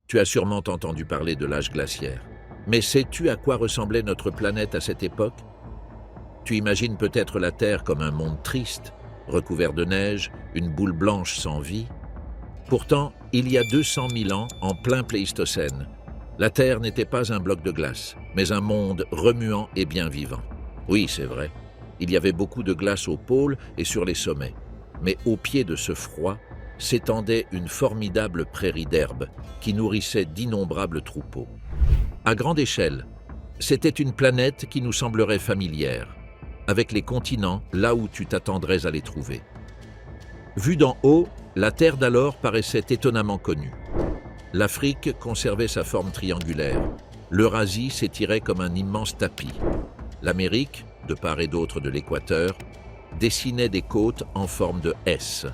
Tu as sûrement entendu parler de l'âge glaciaire. Mais sais-tu à quoi ressemblait notre planète à cette époque? Tu imagines peut-être la Terre comme un monde triste, recouvert de neige, une boule blanche sans vie. Pourtant, il y a 200 000 ans, en plein Pléistocène, la Terre n'était pas un bloc de glace, mais un monde remuant et bien vivant. Oui, c'est vrai, il y avait beaucoup de glace aux pôles et sur les sommets, mais au pied de ce froid s'étendait une formidable prairie d'herbes qui nourrissait d'innombrables troupeaux. À grande échelle, c'était une planète qui nous semblerait familière, avec les continents là où tu t'attendrais à les trouver. Vue d'en haut, la Terre d'alors paraissait étonnamment connue. L'Afrique conservait sa forme triangulaire. L'Eurasie s'étirait comme un immense tapis. L'Amérique, de part et d'autre de l'équateur, dessinait des côtes en forme de S.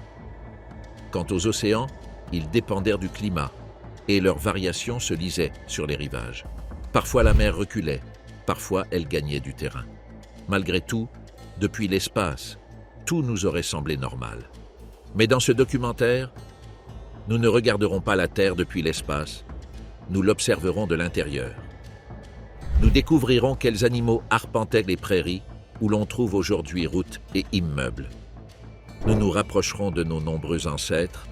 Quant aux océans, ils dépendèrent du climat, et leurs variations se lisaient sur les rivages. Parfois la mer reculait, parfois elle gagnait du terrain. Malgré tout, depuis l'espace, tout nous aurait semblé normal. Mais dans ce documentaire, nous ne regarderons pas la Terre depuis l'espace, nous l'observerons de l'intérieur. Nous découvrirons quels animaux arpentaient les prairies où l'on trouve aujourd'hui routes et immeubles. Nous nous rapprocherons de nos nombreux ancêtres.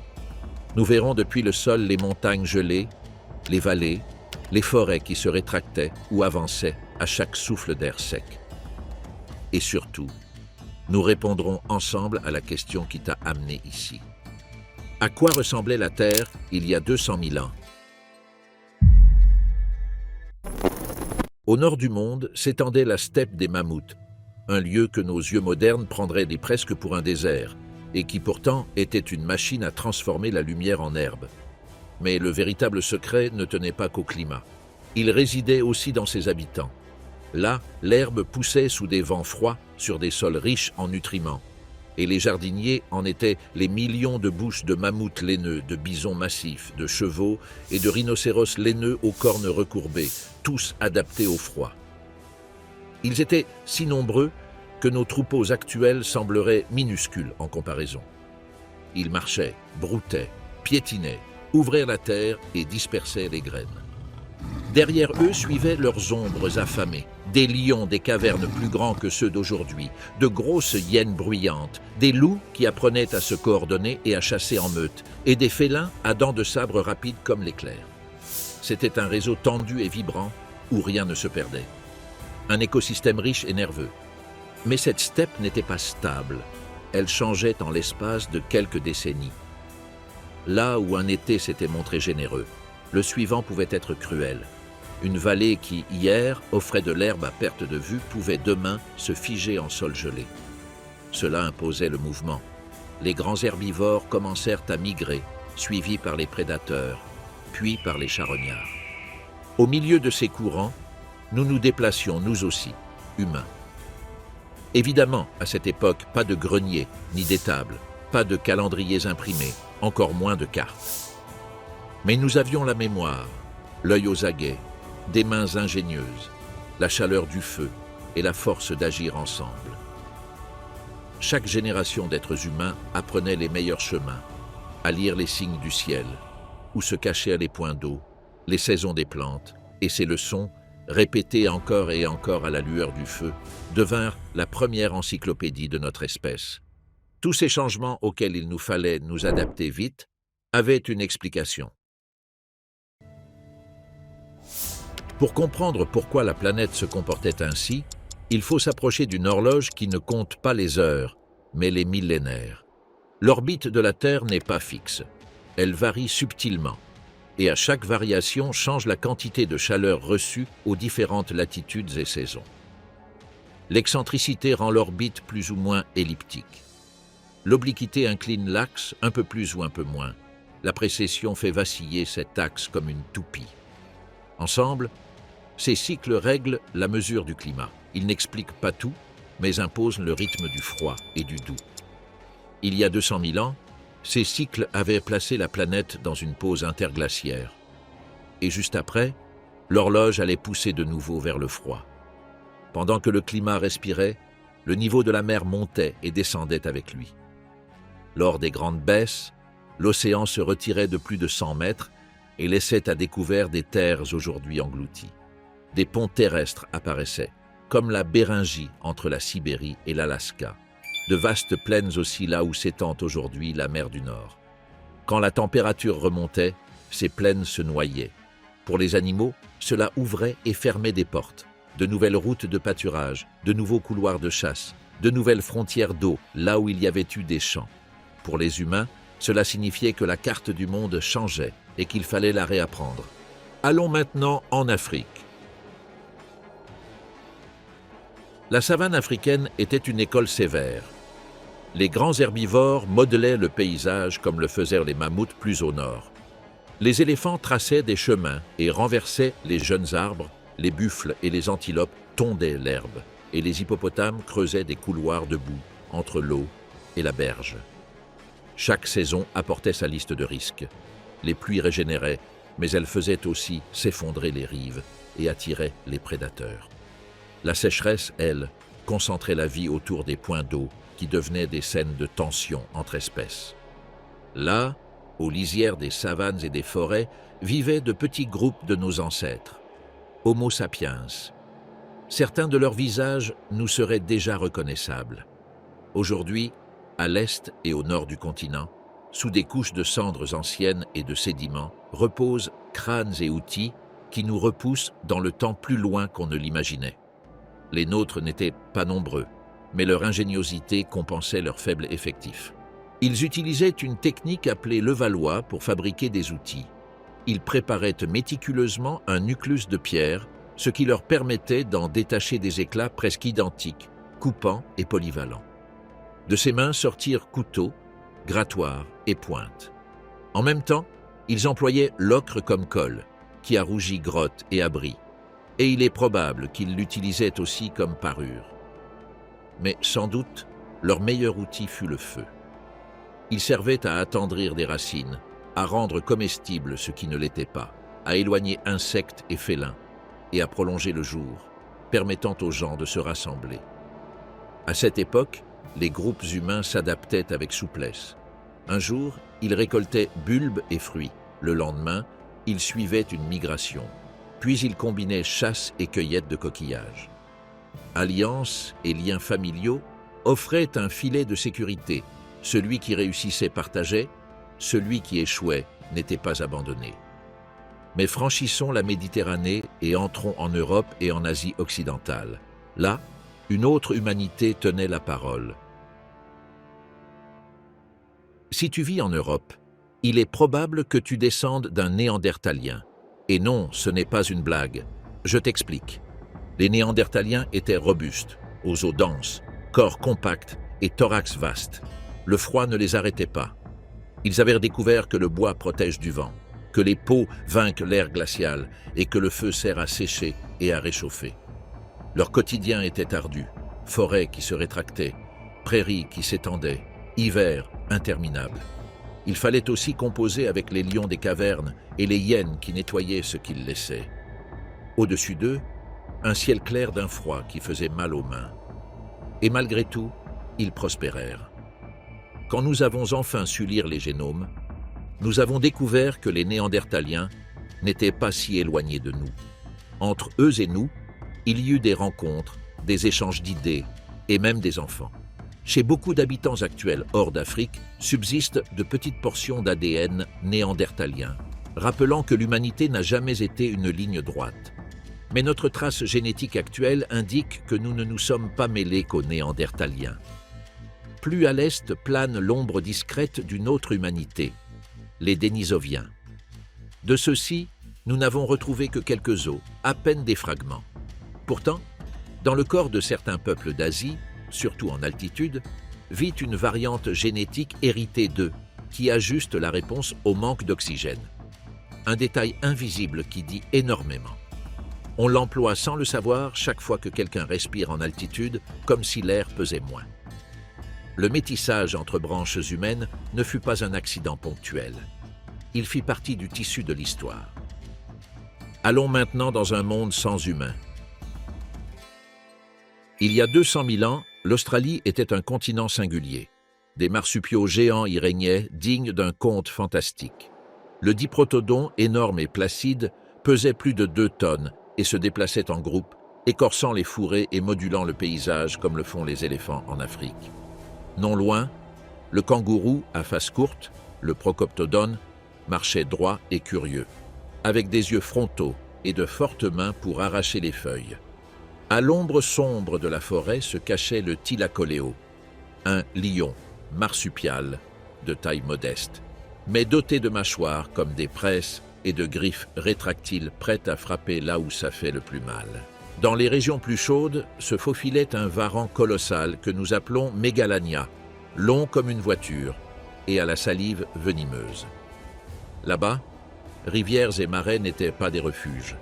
Nous verrons depuis le sol les montagnes gelées, les vallées, les forêts qui se rétractaient ou avançaient à chaque souffle d'air sec. Et surtout, nous répondrons ensemble à la question qui t'a amené ici. À quoi ressemblait la Terre il y a 200 000 ans? Au nord du monde s'étendait la steppe des mammouths, un lieu que nos yeux modernes prendraient presque pour un désert, et qui pourtant était une machine à transformer la lumière en herbe. Mais le véritable secret ne tenait pas qu'au climat. Il résidait aussi dans ses habitants. Là, l'herbe poussait sous des vents froids sur des sols riches en nutriments. Et les jardiniers en étaient les millions de bouches de mammouths laineux, de bisons massifs, de chevaux et de rhinocéros laineux aux cornes recourbées, tous adaptés au froid. Ils étaient si nombreux que nos troupeaux actuels sembleraient minuscules en comparaison. Ils marchaient, broutaient, piétinaient, ouvraient la terre et dispersaient les graines. Derrière eux suivaient leurs ombres affamées, des lions des cavernes plus grands que ceux d'aujourd'hui, de grosses hyènes bruyantes, des loups qui apprenaient à se coordonner et à chasser en meute, et des félins à dents de sabre rapides comme l'éclair. C'était un réseau tendu et vibrant où rien ne se perdait. Un écosystème riche et nerveux. Mais cette steppe n'était pas stable. Elle changeait en l'espace de quelques décennies. Là où un été s'était montré généreux, le suivant pouvait être cruel. Une vallée qui, hier, offrait de l'herbe à perte de vue, pouvait demain se figer en sol gelé. Cela imposait le mouvement. Les grands herbivores commencèrent à migrer, suivis par les prédateurs, puis par les charognards. Au milieu de ces courants, nous nous déplacions, nous aussi, humains. Évidemment, à cette époque, pas de greniers, ni d'étables, pas de calendriers imprimés, encore moins de cartes. Mais nous avions la mémoire, l'œil aux aguets, des mains ingénieuses, la chaleur du feu et la force d'agir ensemble. Chaque génération d'êtres humains apprenait les meilleurs chemins, à lire les signes du ciel, où se cachaient les points d'eau, les saisons des plantes, et ces leçons, répétées encore et encore à la lueur du feu, devinrent la première encyclopédie de notre espèce. Tous ces changements auxquels il nous fallait nous adapter vite avaient une explication. Pour comprendre pourquoi la planète se comportait ainsi, il faut s'approcher d'une horloge qui ne compte pas les heures, mais les millénaires. L'orbite de la Terre n'est pas fixe. Elle varie subtilement, et à chaque variation change la quantité de chaleur reçue aux différentes latitudes et saisons. L'excentricité rend l'orbite plus ou moins elliptique. L'obliquité incline l'axe un peu plus ou un peu moins. La précession fait vaciller cet axe comme une toupie. Ensemble, ces cycles règlent la mesure du climat. Ils n'expliquent pas tout, mais imposent le rythme du froid et du doux. Il y a 200 000 ans, ces cycles avaient placé la planète dans une pause interglaciaire. Et juste après, l'horloge allait pousser de nouveau vers le froid. Pendant que le climat respirait, le niveau de la mer montait et descendait avec lui. Lors des grandes baisses, l'océan se retirait de plus de 100 mètres et laissait à découvert des terres aujourd'hui englouties. Des ponts terrestres apparaissaient, comme la Béringie entre la Sibérie et l'Alaska. De vastes plaines aussi là où s'étend aujourd'hui la mer du Nord. Quand la température remontait, ces plaines se noyaient. Pour les animaux, cela ouvrait et fermait des portes, de nouvelles routes de pâturage, de nouveaux couloirs de chasse, de nouvelles frontières d'eau, là où il y avait eu des champs. Pour les humains, cela signifiait que la carte du monde changeait et qu'il fallait la réapprendre. Allons maintenant en Afrique. La savane africaine était une école sévère. Les grands herbivores modelaient le paysage comme le faisaient les mammouths plus au nord. Les éléphants traçaient des chemins et renversaient les jeunes arbres, les buffles et les antilopes tondaient l'herbe, et les hippopotames creusaient des couloirs de boue entre l'eau et la berge. Chaque saison apportait sa liste de risques. Les pluies régénéraient, mais elles faisaient aussi s'effondrer les rives et attiraient les prédateurs. La sécheresse, elle, concentrait la vie autour des points d'eau qui devenaient des scènes de tension entre espèces. Là, aux lisières des savanes et des forêts, vivaient de petits groupes de nos ancêtres, Homo sapiens. Certains de leurs visages nous seraient déjà reconnaissables. Aujourd'hui, à l'est et au nord du continent, sous des couches de cendres anciennes et de sédiments, reposent crânes et outils qui nous repoussent dans le temps plus loin qu'on ne l'imaginait. Les nôtres n'étaient pas nombreux, mais leur ingéniosité compensait leur faible effectif. Ils utilisaient une technique appelée Levallois pour fabriquer des outils. Ils préparaient méticuleusement un nucleus de pierre, ce qui leur permettait d'en détacher des éclats presque identiques, coupants et polyvalents. De ses mains sortirent couteaux, grattoirs et pointes. En même temps, ils employaient l'ocre comme colle, qui a rougi grottes et abris, et il est probable qu'ils l'utilisaient aussi comme parure. Mais sans doute, leur meilleur outil fut le feu. Il servait à attendrir des racines, à rendre comestible ce qui ne l'était pas, à éloigner insectes et félins, et à prolonger le jour, permettant aux gens de se rassembler. À cette époque, les groupes humains s'adaptaient avec souplesse. Un jour, ils récoltaient bulbes et fruits. Le lendemain, ils suivaient une migration. Puis ils combinaient chasse et cueillette de coquillages. Alliances et liens familiaux offraient un filet de sécurité. Celui qui réussissait partageait, celui qui échouait n'était pas abandonné. Mais franchissons la Méditerranée et entrons en Europe et en Asie occidentale. Là, une autre humanité tenait la parole. Si tu vis en Europe, il est probable que tu descendes d'un néandertalien. Et non, ce n'est pas une blague. Je t'explique. Les néandertaliens étaient robustes, aux os denses, corps compacts et thorax vaste. Le froid ne les arrêtait pas. Ils avaient découvert que le bois protège du vent, que les peaux vainquent l'air glacial et que le feu sert à sécher et à réchauffer. Leur quotidien était ardu, forêts qui se rétractaient, prairies qui s'étendaient, hiver interminable. Il fallait aussi composer avec les lions des cavernes et les hyènes qui nettoyaient ce qu'ils laissaient. Au-dessus d'eux, un ciel clair d'un froid qui faisait mal aux mains. Et malgré tout, ils prospérèrent. Quand nous avons enfin su lire les génomes, nous avons découvert que les Néandertaliens n'étaient pas si éloignés de nous. Entre eux et nous, il y eut des rencontres, des échanges d'idées et même des enfants. Chez beaucoup d'habitants actuels hors d'Afrique subsistent de petites portions d'ADN néandertalien, rappelant que l'humanité n'a jamais été une ligne droite. Mais notre trace génétique actuelle indique que nous ne nous sommes pas mêlés qu'aux Néandertaliens. Plus à l'est plane l'ombre discrète d'une autre humanité, les Dénisoviens. De ceux-ci, nous n'avons retrouvé que quelques os, à peine des fragments. Pourtant, dans le corps de certains peuples d'Asie, surtout en altitude, vit une variante génétique héritée d'eux, qui ajuste la réponse au manque d'oxygène. Un détail invisible qui dit énormément. On l'emploie sans le savoir chaque fois que quelqu'un respire en altitude, comme si l'air pesait moins. Le métissage entre branches humaines ne fut pas un accident ponctuel. Il fit partie du tissu de l'histoire. Allons maintenant dans un monde sans humains. Il y a 200 000 ans, l'Australie était un continent singulier. Des marsupiaux géants y régnaient, dignes d'un conte fantastique. Le diprotodon, énorme et placide, pesait plus de 2 tonnes et se déplaçait en groupe, écorçant les fourrés et modulant le paysage comme le font les éléphants en Afrique. Non loin, le kangourou à face courte, le procoptodon, marchait droit et curieux, avec des yeux frontaux et de fortes mains pour arracher les feuilles. À l'ombre sombre de la forêt se cachait le thylacoléo, un lion marsupial de taille modeste, mais doté de mâchoires comme des presses et de griffes rétractiles prêtes à frapper là où ça fait le plus mal. Dans les régions plus chaudes se faufilait un varan colossal que nous appelons Mégalania, long comme une voiture et à la salive venimeuse. Là-bas, rivières et marais n'étaient pas des refuges.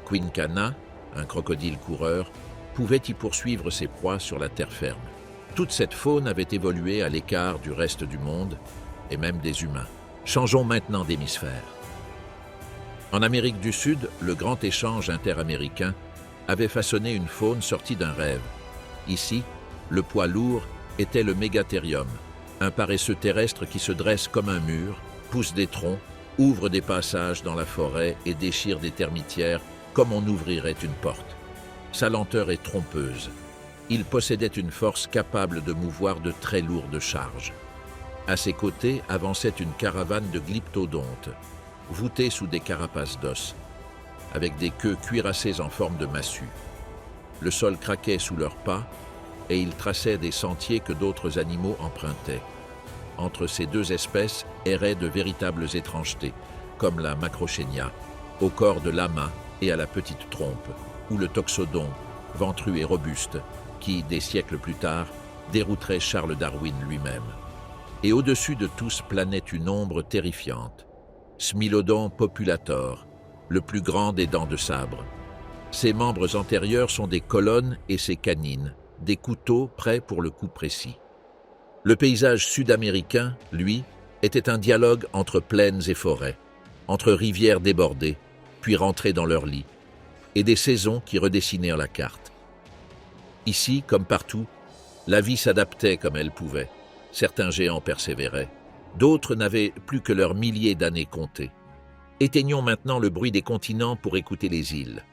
Quincana, un crocodile coureur, pouvait y poursuivre ses proies sur la terre ferme. Toute cette faune avait évolué à l'écart du reste du monde, et même des humains. Changeons maintenant d'hémisphère. En Amérique du Sud, le grand échange interaméricain avait façonné une faune sortie d'un rêve. Ici, le poids lourd était le mégathérium, un paresseux terrestre qui se dresse comme un mur, pousse des troncs, ouvre des passages dans la forêt et déchire des termitières comme on ouvrirait une porte. Sa lenteur est trompeuse. Il possédait une force capable de mouvoir de très lourdes charges. À ses côtés avançait une caravane de glyptodontes, voûtés sous des carapaces d'os, avec des queues cuirassées en forme de massue. Le sol craquait sous leurs pas et ils traçaient des sentiers que d'autres animaux empruntaient. Entre ces deux espèces erraient de véritables étrangetés, comme la macrochénia, au corps de lama et à la petite trompe, ou le toxodon, ventru et robuste, qui, des siècles plus tard, dérouterait Charles Darwin lui-même. Et au-dessus de tous planait une ombre terrifiante, Smilodon populator, le plus grand des dents de sabre. Ses membres antérieurs sont des colonnes et ses canines, des couteaux prêts pour le coup précis. Le paysage sud-américain, lui, était un dialogue entre plaines et forêts, entre rivières débordées, puis rentrées dans leur lit, et des saisons qui redessinaient la carte. Ici, comme partout, la vie s'adaptait comme elle pouvait. Certains géants persévéraient, d'autres n'avaient plus que leurs milliers d'années comptées. Éteignons maintenant le bruit des continents pour écouter les îles.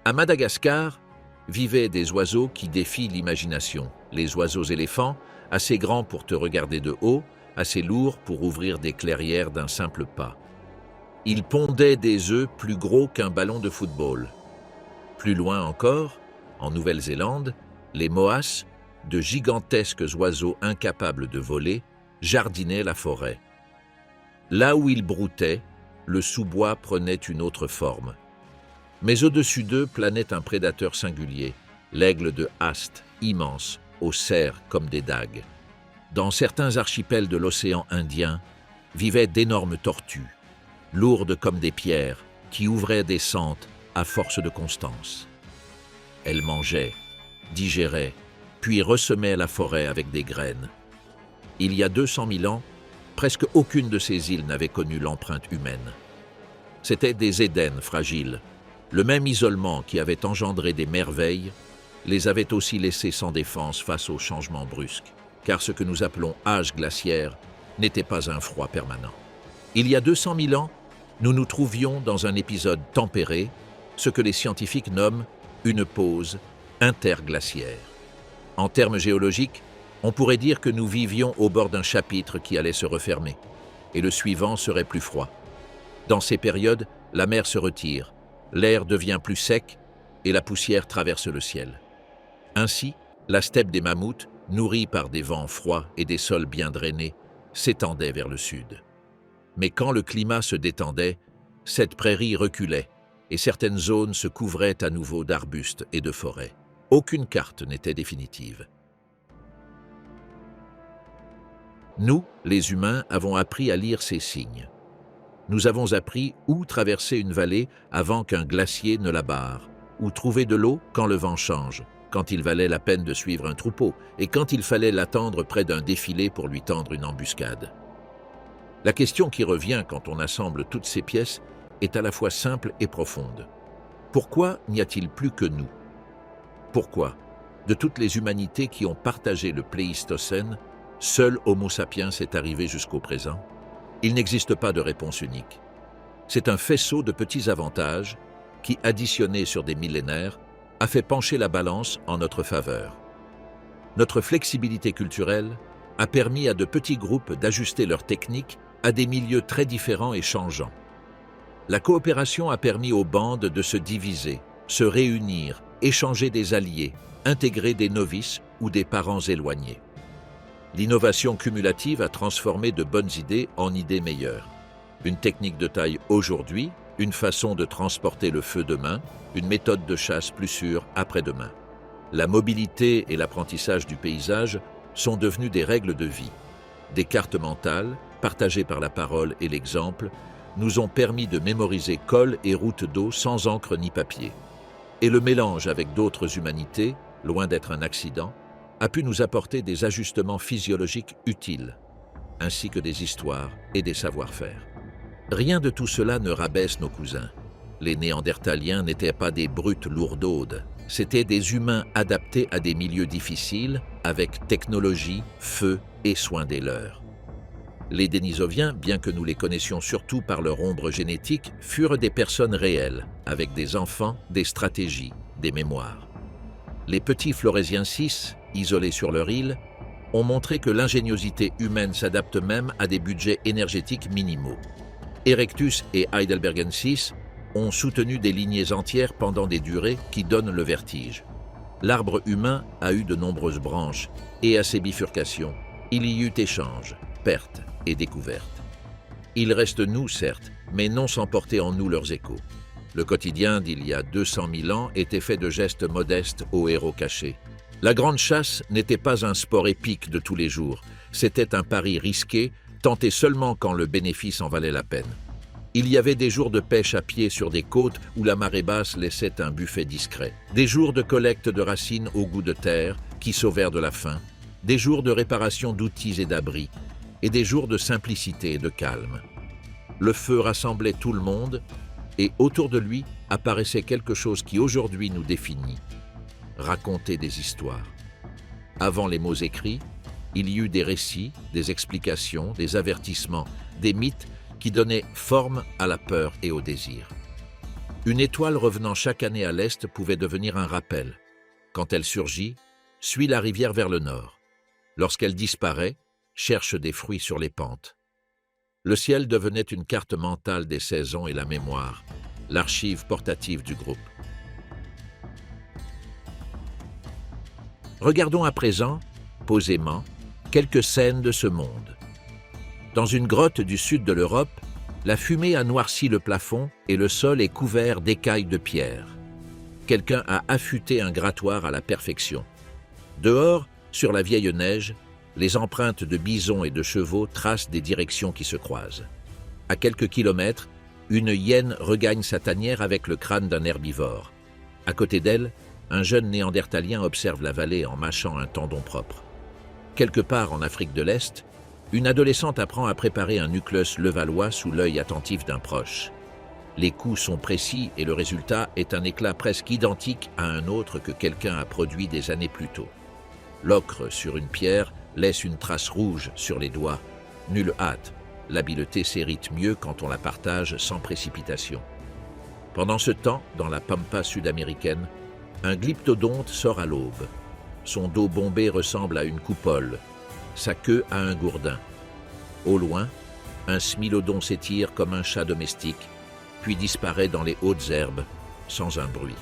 À Madagascar, vivaient des oiseaux qui défient l'imagination. Les oiseaux éléphants, assez grands pour te regarder de haut, assez lourds pour ouvrir des clairières d'un simple pas. Ils pondaient des œufs plus gros qu'un ballon de football. Plus loin encore, en Nouvelle-Zélande, les moas, de gigantesques oiseaux incapables de voler, jardinaient la forêt. Là où ils broutaient, le sous-bois prenait une autre forme. Mais au-dessus d'eux planait un prédateur singulier, l'aigle de Haast, immense, aux serres comme des dagues. Dans certains archipels de l'océan Indien, vivaient d'énormes tortues, lourdes comme des pierres, qui ouvraient des sentes à force de constance. Elles mangeaient, digéraient, puis ressemaient la forêt avec des graines. Il y a 200 000 ans, presque aucune de ces îles n'avait connu l'empreinte humaine. C'étaient des Édens fragiles. Le même isolement qui avait engendré des merveilles les avait aussi laissés sans défense face aux changements brusques, car ce que nous appelons âge glaciaire n'était pas un froid permanent. Il y a 200 000 ans, nous nous trouvions dans un épisode tempéré, ce que les scientifiques nomment une pause interglaciaire. En termes géologiques, on pourrait dire que nous vivions au bord d'un chapitre qui allait se refermer, et le suivant serait plus froid. Dans ces périodes, la mer se retire, l'air devient plus sec et la poussière traverse le ciel. Ainsi, la steppe des mammouths, nourrie par des vents froids et des sols bien drainés, s'étendait vers le sud. Mais quand le climat se détendait, cette prairie reculait et certaines zones se couvraient à nouveau d'arbustes et de forêts. Aucune carte n'était définitive. Nous, les humains, avons appris à lire ces signes. Nous avons appris où traverser une vallée avant qu'un glacier ne la barre, où trouver de l'eau quand le vent change, quand il valait la peine de suivre un troupeau et quand il fallait l'attendre près d'un défilé pour lui tendre une embuscade. La question qui revient quand on assemble toutes ces pièces est à la fois simple et profonde. Pourquoi n'y a-t-il plus que nous? Pourquoi, de toutes les humanités qui ont partagé le Pléistocène, Seul Homo sapiens est arrivé jusqu'au présent? Il n'existe pas de réponse unique. C'est un faisceau de petits avantages qui, additionnés sur des millénaires, a fait pencher la balance en notre faveur. Notre flexibilité culturelle a permis à de petits groupes d'ajuster leurs techniques à des milieux très différents et changeants. La coopération a permis aux bandes de se diviser, se réunir, échanger des alliés, intégrer des novices ou des parents éloignés. L'innovation cumulative a transformé de bonnes idées en idées meilleures. Une technique de taille aujourd'hui, une façon de transporter le feu demain, une méthode de chasse plus sûre après-demain. La mobilité et l'apprentissage du paysage sont devenus des règles de vie. Des cartes mentales, partagées par la parole et l'exemple, nous ont permis de mémoriser cols et routes d'eau sans encre ni papier. Et le mélange avec d'autres humanités, loin d'être un accident, a pu nous apporter des ajustements physiologiques utiles, ainsi que des histoires et des savoir-faire. Rien de tout cela ne rabaisse nos cousins. Les Néandertaliens n'étaient pas des brutes lourdaudes, c'étaient des humains adaptés à des milieux difficiles, avec technologie, feu et soin des leurs. Les Dénisoviens, bien que nous les connaissions surtout par leur ombre génétique, furent des personnes réelles, avec des enfants, des stratégies, des mémoires. Les petits Florésiensis, isolés sur leur île, ont montré que l'ingéniosité humaine s'adapte même à des budgets énergétiques minimaux. Erectus et Heidelbergensis ont soutenu des lignées entières pendant des durées qui donnent le vertige. L'arbre humain a eu de nombreuses branches, et à ces bifurcations, il y eut échange, perte et découverte. Il reste nous, certes, mais non sans porter en nous leurs échos. Le quotidien d'il y a 200 000 ans était fait de gestes modestes aux héros cachés. La grande chasse n'était pas un sport épique de tous les jours, c'était un pari risqué, tenté seulement quand le bénéfice en valait la peine. Il y avait des jours de pêche à pied sur des côtes où la marée basse laissait un buffet discret, des jours de collecte de racines au goût de terre qui sauvèrent de la faim, des jours de réparation d'outils et d'abris, et des jours de simplicité et de calme. Le feu rassemblait tout le monde, et autour de lui apparaissait quelque chose qui aujourd'hui nous définit, raconter des histoires. Avant les mots écrits, il y eut des récits, des explications, des avertissements, des mythes qui donnaient forme à la peur et au désir. Une étoile revenant chaque année à l'est pouvait devenir un rappel. Quand elle surgit, suit la rivière vers le nord. Lorsqu'elle disparaît, cherche des fruits sur les pentes. Le ciel devenait une carte mentale des saisons et la mémoire, l'archive portative du groupe. Regardons à présent, posément, quelques scènes de ce monde. Dans une grotte du sud de l'Europe, la fumée a noirci le plafond et le sol est couvert d'écailles de pierre. Quelqu'un a affûté un grattoir à la perfection. Dehors, sur la vieille neige, les empreintes de bisons et de chevaux tracent des directions qui se croisent. À quelques kilomètres, une hyène regagne sa tanière avec le crâne d'un herbivore. À côté d'elle, un jeune néandertalien observe la vallée en mâchant un tendon propre. Quelque part en Afrique de l'Est, une adolescente apprend à préparer un nucleus levallois sous l'œil attentif d'un proche. Les coups sont précis et le résultat est un éclat presque identique à un autre que quelqu'un a produit des années plus tôt. L'ocre sur une pierre laisse une trace rouge sur les doigts. Nulle hâte, l'habileté s'hérite mieux quand on la partage sans précipitation. Pendant ce temps, dans la pampa sud-américaine, un glyptodonte sort à l'aube. Son dos bombé ressemble à une coupole, sa queue à un gourdin. Au loin, un smilodon s'étire comme un chat domestique, puis disparaît dans les hautes herbes, sans un bruit.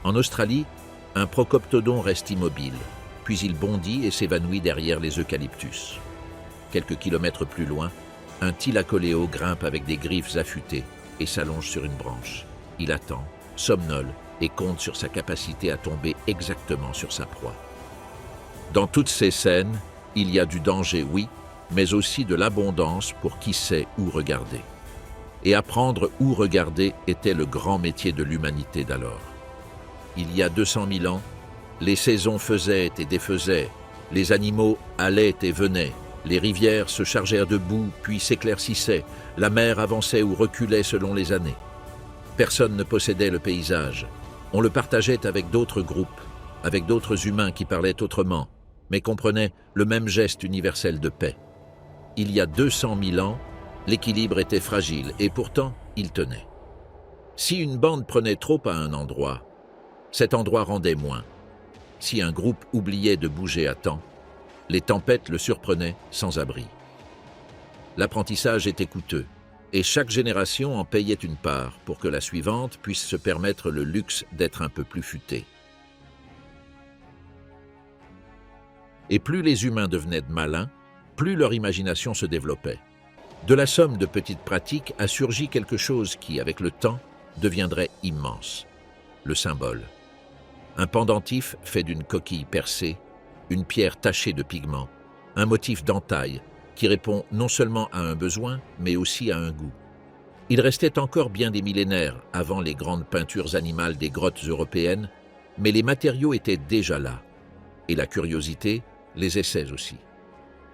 En Australie, un procoptodon reste immobile, puis il bondit et s'évanouit derrière les eucalyptus. Quelques kilomètres plus loin, un thylacoléo grimpe avec des griffes affûtées et s'allonge sur une branche. Il attend, somnole et compte sur sa capacité à tomber exactement sur sa proie. Dans toutes ces scènes, il y a du danger, oui, mais aussi de l'abondance pour qui sait où regarder. Et apprendre où regarder était le grand métier de l'humanité d'alors. Il y a 200 000 ans, les saisons faisaient et défaisaient, les animaux allaient et venaient, les rivières se chargèrent de boue puis s'éclaircissaient, la mer avançait ou reculait selon les années. Personne ne possédait le paysage, on le partageait avec d'autres groupes, avec d'autres humains qui parlaient autrement, mais comprenaient le même geste universel de paix. Il y a 200 000 ans, l'équilibre était fragile et pourtant il tenait. Si une bande prenait trop à un endroit, cet endroit rendait moins. Si un groupe oubliait de bouger à temps, les tempêtes le surprenaient sans abri. L'apprentissage était coûteux, et chaque génération en payait une part pour que la suivante puisse se permettre le luxe d'être un peu plus futée. Et plus les humains devenaient malins, plus leur imagination se développait. De la somme de petites pratiques a surgi quelque chose qui, avec le temps, deviendrait immense. Le symbole. Un pendentif fait d'une coquille percée, une pierre tachée de pigments, un motif d'entaille qui répond non seulement à un besoin, mais aussi à un goût. Il restait encore bien des millénaires avant les grandes peintures animales des grottes européennes, mais les matériaux étaient déjà là, et la curiosité, les essais aussi.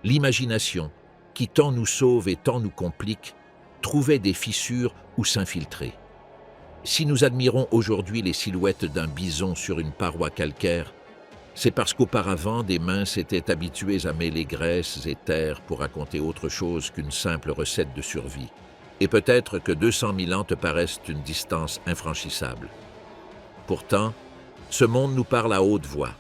L'imagination, qui tant nous sauve et tant nous complique, trouvait des fissures où s'infiltrer. Si nous admirons aujourd'hui les silhouettes d'un bison sur une paroi calcaire, c'est parce qu'auparavant des mains s'étaient habituées à mêler graisse et terre pour raconter autre chose qu'une simple recette de survie. Et peut-être que 200 000 ans te paraissent une distance infranchissable. Pourtant, ce monde nous parle à haute voix.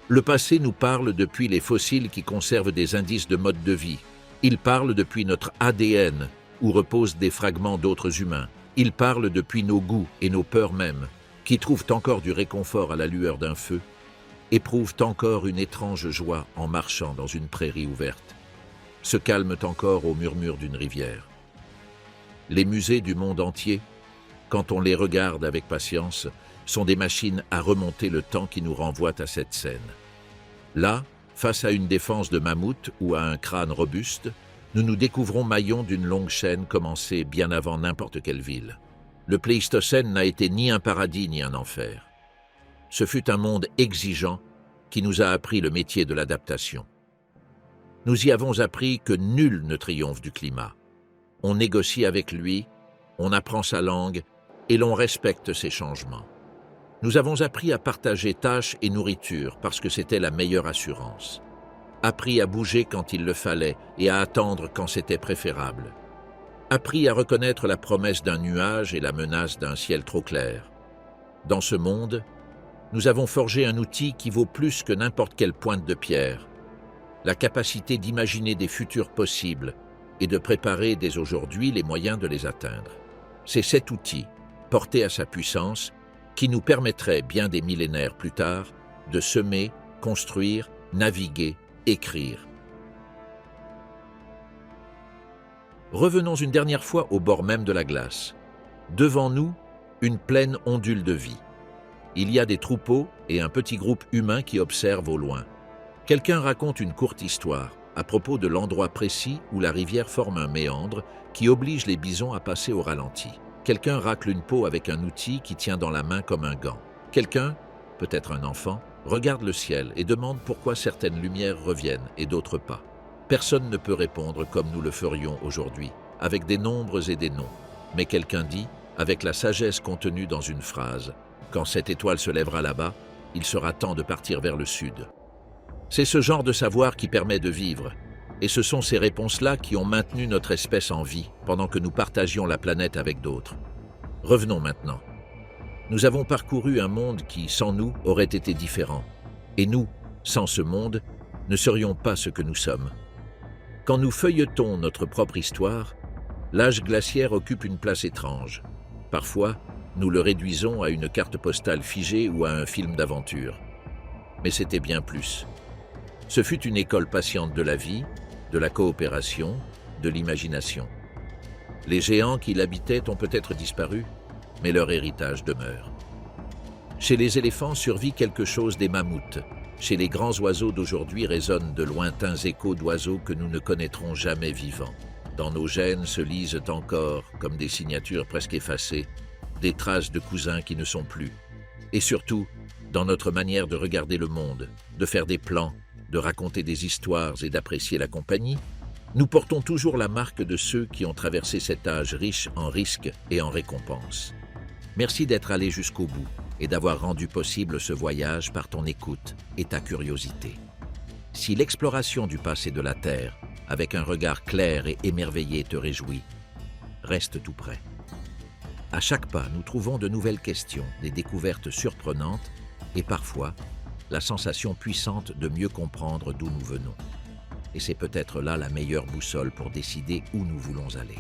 Le passé nous parle depuis les fossiles qui conservent des indices de mode de vie. Il parle depuis notre ADN, où reposent des fragments d'autres humains. Il parle depuis nos goûts et nos peurs mêmes, qui trouvent encore du réconfort à la lueur d'un feu, éprouvent encore une étrange joie en marchant dans une prairie ouverte, se calment encore au murmure d'une rivière. Les musées du monde entier, quand on les regarde avec patience, sont des machines à remonter le temps qui nous renvoient à cette scène. Là, face à une défense de mammouth ou à un crâne robuste, nous nous découvrons maillons d'une longue chaîne commencée bien avant n'importe quelle ville. Le Pléistocène n'a été ni un paradis ni un enfer. Ce fut un monde exigeant qui nous a appris le métier de l'adaptation. Nous y avons appris que nul ne triomphe du climat. On négocie avec lui, on apprend sa langue et l'on respecte ses changements. Nous avons appris à partager tâches et nourriture parce que c'était la meilleure assurance. Appris à bouger quand il le fallait et à attendre quand c'était préférable. Appris à reconnaître la promesse d'un nuage et la menace d'un ciel trop clair. Dans ce monde, nous avons forgé un outil qui vaut plus que n'importe quelle pointe de pierre, la capacité d'imaginer des futurs possibles et de préparer dès aujourd'hui les moyens de les atteindre. C'est cet outil, porté à sa puissance, qui nous permettrait bien des millénaires plus tard de semer, construire, naviguer, écrire. Revenons une dernière fois au bord même de la glace. Devant nous, une plaine ondule de vie. Il y a des troupeaux et un petit groupe humain qui observent au loin. Quelqu'un raconte une courte histoire à propos de l'endroit précis où la rivière forme un méandre qui oblige les bisons à passer au ralenti. Quelqu'un racle une peau avec un outil qui tient dans la main comme un gant. Quelqu'un, peut-être un enfant, regarde le ciel et demande pourquoi certaines lumières reviennent et d'autres pas. Personne ne peut répondre comme nous le ferions aujourd'hui, avec des nombres et des noms. Mais quelqu'un dit, avec la sagesse contenue dans une phrase, « Quand cette étoile se lèvera là-bas, il sera temps de partir vers le sud. » C'est ce genre de savoir qui permet de vivre, et ce sont ces réponses-là qui ont maintenu notre espèce en vie pendant que nous partagions la planète avec d'autres. Revenons maintenant. Nous avons parcouru un monde qui, sans nous, aurait été différent. Et nous, sans ce monde, ne serions pas ce que nous sommes. Quand nous feuilletons notre propre histoire, l'âge glaciaire occupe une place étrange. Parfois, nous le réduisons à une carte postale figée ou à un film d'aventure. Mais c'était bien plus. Ce fut une école patiente de la vie, de la coopération, de l'imagination. Les géants qui l'habitaient ont peut-être disparu, mais leur héritage demeure. Chez les éléphants survit quelque chose des mammouths. Chez les grands oiseaux d'aujourd'hui résonnent de lointains échos d'oiseaux que nous ne connaîtrons jamais vivants. Dans nos gènes se lisent encore, comme des signatures presque effacées, des traces de cousins qui ne sont plus. Et surtout, dans notre manière de regarder le monde, de faire des plans, de raconter des histoires et d'apprécier la compagnie, nous portons toujours la marque de ceux qui ont traversé cet âge riche en risques et en récompenses. Merci d'être allé jusqu'au bout. et d'avoir rendu possible ce voyage par ton écoute et ta curiosité. Si l'exploration du passé de la Terre, avec un regard clair et émerveillé, te réjouit, reste tout près. À chaque pas, nous trouvons de nouvelles questions, des découvertes surprenantes et parfois la sensation puissante de mieux comprendre d'où nous venons. Et c'est peut-être là la meilleure boussole pour décider où nous voulons aller.